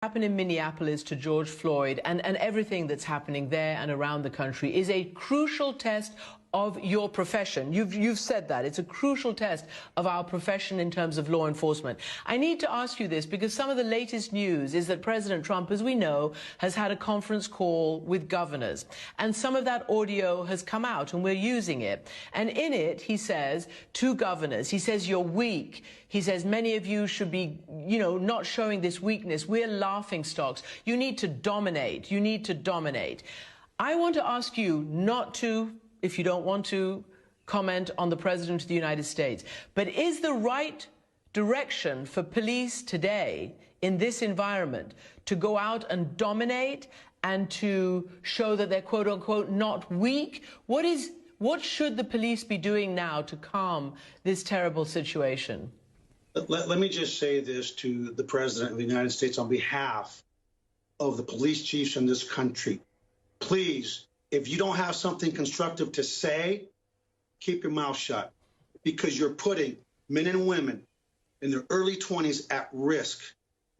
happened in Minneapolis to George Floyd and everything that's happening there and around the country is a crucial test of your profession. You've said that. It's a crucial test of our profession in terms of law enforcement. I need to ask you this because some of the latest news is that President Trump, as we know, has had a conference call with governors. And some of that audio has come out and we're using it. And in it, he says to governors, he says, you're weak. He says, many of you should be, not showing this weakness. We're laughing stocks. You need to dominate. You need to dominate. I want to ask you not to, if you don't want to, comment on the President of the United States. But is the right direction for police today in this environment to go out and dominate and to show that they're quote unquote not weak? What should the police be doing now to calm this terrible situation? Let me just say this to the President of the United States on behalf of the police chiefs in this country. Please, if you don't have something constructive to say, keep your mouth shut, because you're putting men and women in their early 20s at risk.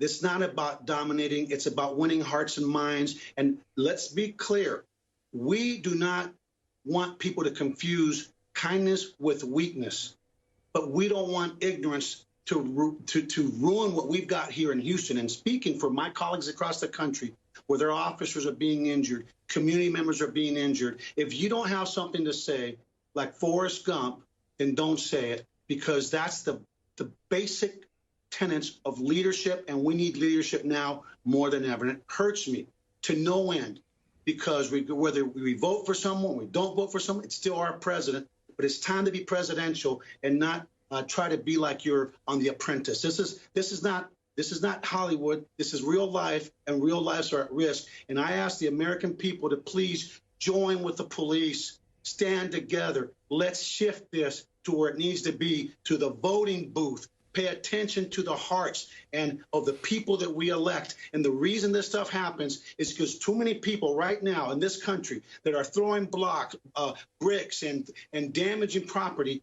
It's not about dominating. It's about winning hearts and minds. And let's be clear. We do not want people to confuse kindness with weakness, but we don't want ignorance to ruin what we've got here in Houston. And speaking for my colleagues across the country, where their officers are being injured, community members are being injured, if you don't have something to say, like Forrest Gump, then don't say it, because that's the basic tenets of leadership, and we need leadership now more than ever. And it hurts me to no end, because whether we vote for someone, we don't vote for someone, it's still our president. But it's time to be presidential and not try to be like you're on The Apprentice. This is not Hollywood. This is real life, and real lives are at risk. And I ask the American people to please join with the police, stand together. Let's shift this to where it needs to be, to the voting booth. Pay attention to the hearts and of the people that we elect. And the reason this stuff happens is because too many people right now in this country that are throwing bricks and damaging property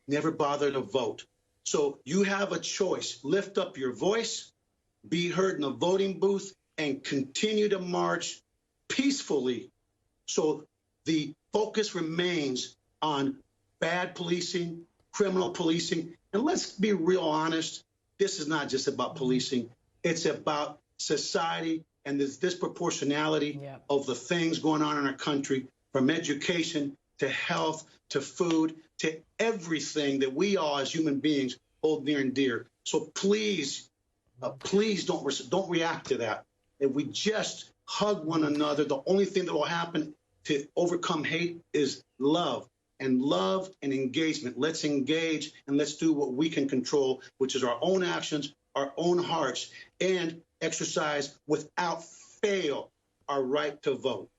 never bother to vote. So you have a choice. Lift up your voice, be heard in the voting booth, and continue to march peacefully. So the focus remains on bad policing, criminal policing. And let's be real honest, this is not just about policing. It's about society and this disproportionality of the things going on in our country, from education to health to food to everything that we all as human beings hold near and dear. So please, please don't react to that. If we just hug one another, the only thing that will happen to overcome hate is love. And love and engagement. Let's engage and let's do what we can control, which is our own actions, our own hearts, and exercise without fail our right to vote.